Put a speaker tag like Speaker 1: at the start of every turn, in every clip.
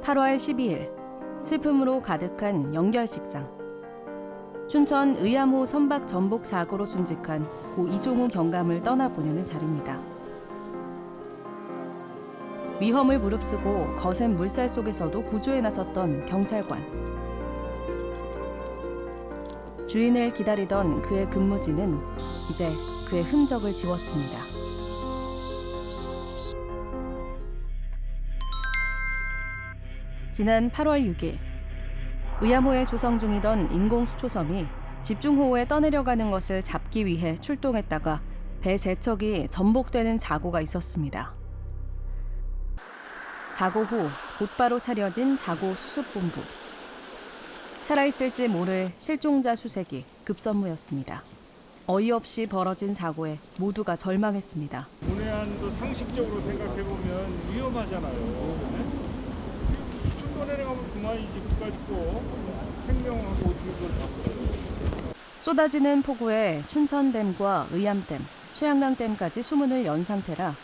Speaker 1: 8월 12일, 슬픔으로 가득한 연결식장. 춘천 의암호 선박 전복 사고로 순직한 고 이종우 경감을 떠나보내는 자리입니다. 위험을 무릅쓰고 거센 물살 속에서도 구조에 나섰던 경찰관. 주인을 기다리던 그의 근무지는 이제 그의 흔적을 지웠습니다. 지난 8월 6일, 의암호에 조성 중이던 인공수초섬이 집중호우에 떠내려가는 것을 잡기 위해 출동했다가 배 3척이 전복되는 사고가 있었습니다. 사고 후 곧바로 차려진 사고 수습본부. 살아있을지 모를 실종자 수색이 급선무였습니다. 어이없이 벌어진 사고에 모두가 절망했습니다.
Speaker 2: 문해안도 상식적으로 생각해보면 위험하잖아요. 수천 떠내려가면 그만이지. 그까짓 거 생명하고 어떻게 그걸 바꿔요.
Speaker 1: 쏟아지는 폭우에 춘천댐과 의암댐, 최양랑댐까지 수문을 연 상태라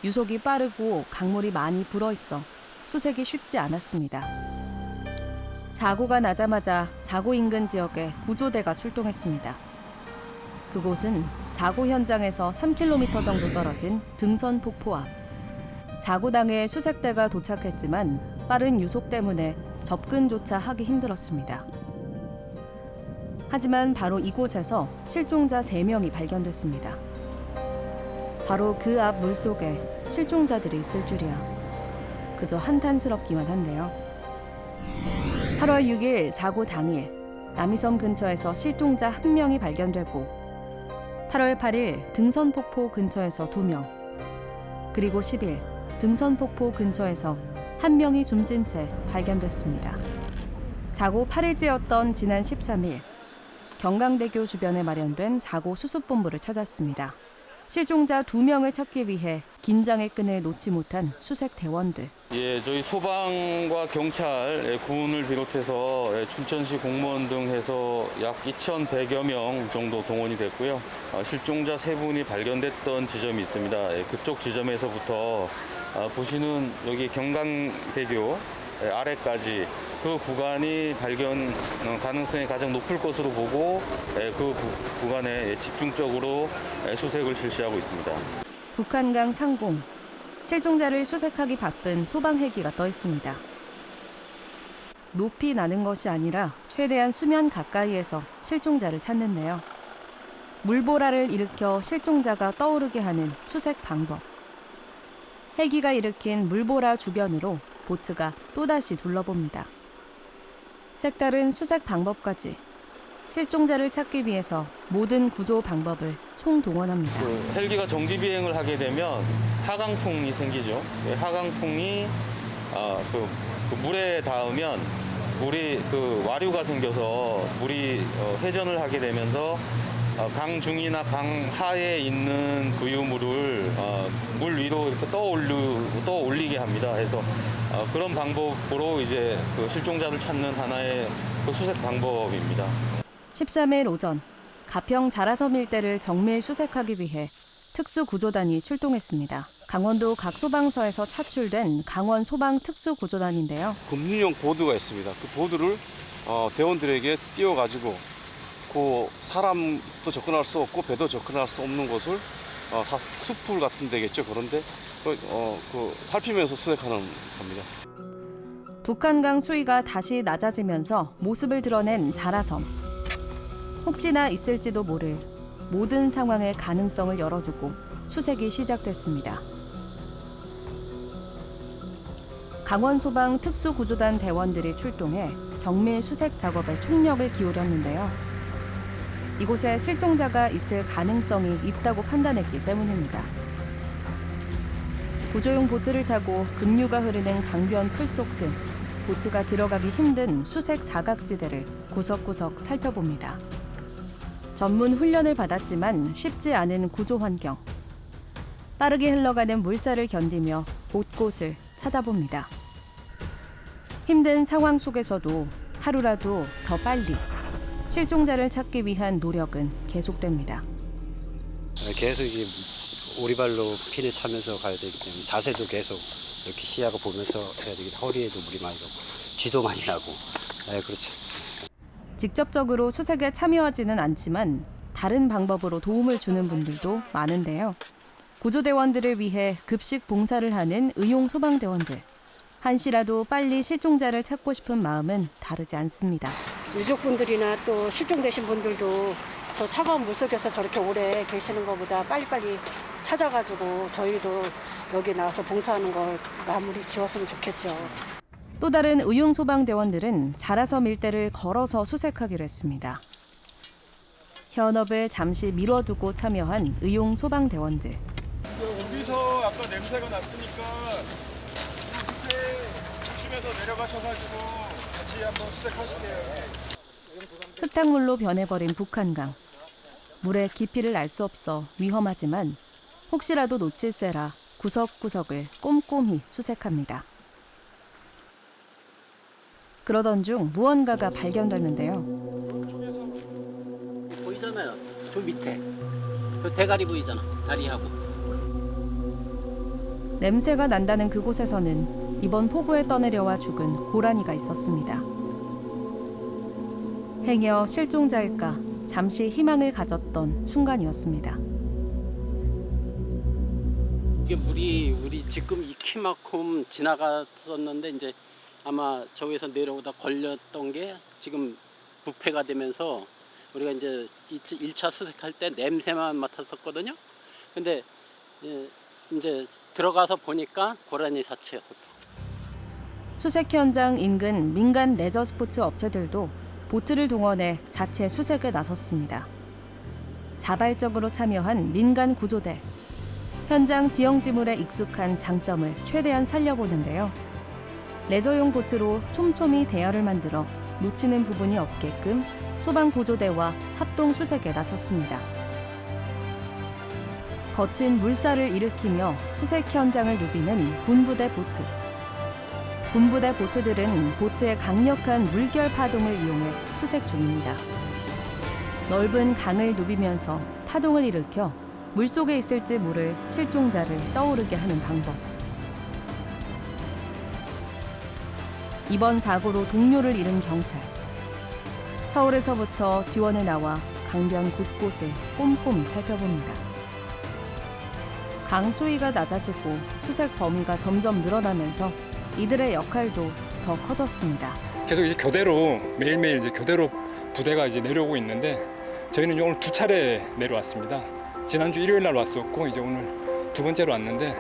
Speaker 1: 유속이 빠르고 강물이 많이 불어있어 수색이 쉽지 않았습니다. 사고가 나자마자 사고 인근 지역에 구조대가 출동했습니다. 그곳은 사고 현장에서 3km 정도 떨어진 등선폭포 앞. 사고 당일 수색대가 도착했지만 빠른 유속 때문에 접근조차 하기 힘들었습니다. 하지만 바로 이곳에서 실종자 3명이 발견됐습니다. 바로 그 앞 물속에 실종자들이 있을 줄이야. 그저 한탄스럽기만 한데요. 8월 6일 사고 당일 남이섬 근처에서 실종자 1명이 발견되고 8월 8일 등선폭포 근처에서 2명, 그리고 10일 등선폭포 근처에서 1명이 숨진 채 발견됐습니다. 사고 8일째였던 지난 13일 경강대교 주변에 마련된 사고 수습본부를 찾았습니다. 실종자 2명을 찾기 위해 긴장의 끈을 놓지 못한 수색 대원들.
Speaker 3: 저희 소방과 경찰, 군을 비롯해서 춘천시 공무원 등 해서 약 2,100여 명 정도 동원이 됐고요. 실종자 3분이 발견됐던 지점이 있습니다. 그쪽 지점에서부터 보시는 여기 경강대교 아래까지 그 구간이 발견 가능성이 가장 높을 것으로 보고 그 구간에 집중적으로 수색을 실시하고 있습니다.
Speaker 1: 북한강 상공. 실종자를 수색하기 바쁜 소방 헬기가 떠 있습니다. 높이 나는 것이 아니라 최대한 수면 가까이에서 실종자를 찾는데요. 물보라를 일으켜 실종자가 떠오르게 하는 수색 방법. 헬기가 일으킨 물보라 주변으로 보트가 또다시 둘러봅니다. 색다른 수색 방법까지 실종자를 찾기 위해서 모든 구조 방법을 총동원합니다.
Speaker 3: 헬기가 정지 비행을 하게 되면 하강풍이 생기죠. 하강풍이 그 물에 닿으면 물이 와류가 생겨서 물이 회전을 하게 되면서 강 중이나 강 하에 있는 부유물을 물 위로 이렇게 떠올리게 합니다. 그래서 그런 방법으로 이제 그 실종자를 찾는 하나의 수색 방법입니다.
Speaker 1: 13일 오전 가평 자라섬 일대를 정밀 수색하기 위해 특수구조단이 출동했습니다. 강원도 각 소방서에서 차출된 강원 소방 특수구조단인데요.
Speaker 4: 금융용 보드가 있습니다. 그 보드를 대원들에게 띄워가지고 그 사람도 접근할 수 없고 배도 접근할 수 없는 곳을 숲풀 같은 데겠죠. 그런데 살피면서 수색하는 겁니다.
Speaker 1: 북한강 수위가 다시 낮아지면서 모습을 드러낸 자라섬. 혹시나 있을지도 모를 모든 상황의 가능성을 열어두고 수색이 시작됐습니다. 강원소방 특수구조단 대원들이 출동해 정밀 수색 작업에 총력을 기울였는데요. 이곳에 실종자가 있을 가능성이 있다고 판단했기 때문입니다. 구조용 보트를 타고 급류가 흐르는 강변 풀속 등 보트가 들어가기 힘든 수색 사각지대를 구석구석 살펴봅니다. 전문 훈련을 받았지만 쉽지 않은 구조 환경. 빠르게 흘러가는 물살을 견디며 곳곳을 찾아봅니다. 힘든 상황 속에서도 하루라도 더 빨리 실종자를 찾기 위한 노력은 계속됩니다.
Speaker 5: 계속 오리발로 피를 차면서 가야 되기 때문에 자세도 계속 이렇게 시야가 보면서 해야 되겠다. 허리에도 물이 많이 가고 쥐도 많이 나고. 네, 그렇죠.
Speaker 1: 직접적으로 수색에 참여하지는 않지만 다른 방법으로 도움을 주는 분들도 많은데요. 구조대원들을 위해 급식 봉사를 하는 의용 소방대원들. 한시라도 빨리 실종자를 찾고 싶은 마음은 다르지 않습니다.
Speaker 6: 유족분들이나 또 실종되신 분들도 저 차가운 물속에서 저렇게 오래 계시는 것보다 빨리빨리 찾아가지고 저희도 여기 나와서 봉사하는 걸 마무리 지었으면 좋겠죠.
Speaker 1: 또 다른 의용 소방대원들은 자라섬 일대를 걸어서 수색하기로 했습니다. 현업을 잠시 미뤄두고 참여한 의용 소방대원들.
Speaker 2: 여기서 아까 냄새가 났으니까 조심해서 내려가셔가지고 같이 한번 수색하실게요.
Speaker 1: 흙탕물로 변해버린 북한강. 물의 깊이를 알 수 없어 위험하지만 혹시라도 놓칠세라 구석구석을 꼼꼼히 수색합니다. 그러던 중 무언가가 발견됐는데요.
Speaker 5: 보이잖아요. 저 밑에. 저 대가리 보이잖아. 다리하고.
Speaker 1: 냄새가 난다는 그곳에서는 이번 폭우에 떠내려와 죽은 고라니가 있었습니다. 행여 실종자일까 잠시 희망을 가졌던 순간이었습니다.
Speaker 5: 이게 물이 우리 지금 이 키만큼 지나갔었는데 이제 아마 저기서 내려오다 걸렸던 게 지금 부패가 되면서 우리가 이제 1차 수색할 때 냄새만 맡았었거든요. 근데 이제 들어가서 보니까 고라니 사체였어요.
Speaker 1: 수색 현장 인근 민간 레저 스포츠 업체들도 보트를 동원해 자체 수색에 나섰습니다. 자발적으로 참여한 민간 구조대. 현장 지형 지물에 익숙한 장점을 최대한 살려보는데요. 레저용 보트로 촘촘히 대열을 만들어 놓치는 부분이 없게끔 소방구조대와 합동 수색에 나섰습니다. 거친 물살을 일으키며 수색 현장을 누비는 군부대 보트. 군부대 보트들은 보트의 강력한 물결 파동을 이용해 수색 중입니다. 넓은 강을 누비면서 파동을 일으켜 물속에 있을지 모를 실종자를 떠오르게 하는 방법. 이번 사고로 동료를 잃은 경찰. 서울에서부터 지원에 나와 강변 곳곳을 꼼꼼히 살펴봅니다. 강 수위가 낮아지고 수색 범위가 점점 늘어나면서 이들의 역할도 더 커졌습니다.
Speaker 7: 계속 이제 교대로 매일매일 이제 교대로 부대가 이제 내려오고 있는데 저희는 오늘 2차례 내려왔습니다. 지난주 일요일 날 왔었고 이제 오늘 2번째로 왔는데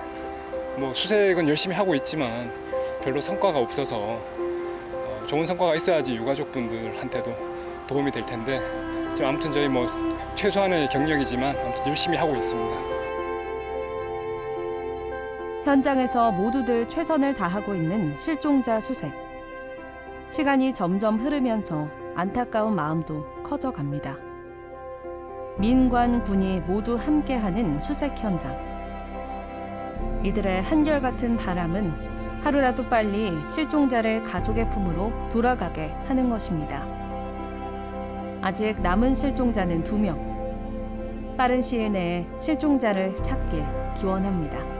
Speaker 7: 뭐 수색은 열심히 하고 있지만 별로 성과가 없어서 좋은 성과가 있어야지 유가족분들한테도 도움이 될 텐데 지금 아무튼 저희 뭐 최소한의 경력이지만 아무튼 열심히 하고 있습니다.
Speaker 1: 현장에서 모두들 최선을 다하고 있는 실종자 수색. 시간이 점점 흐르면서 안타까운 마음도 커져갑니다. 민관, 군이 모두 함께하는 수색 현장. 이들의 한결같은 바람은 하루라도 빨리 실종자를 가족의 품으로 돌아가게 하는 것입니다. 아직 남은 실종자는 2명. 빠른 시일 내에 실종자를 찾길 기원합니다.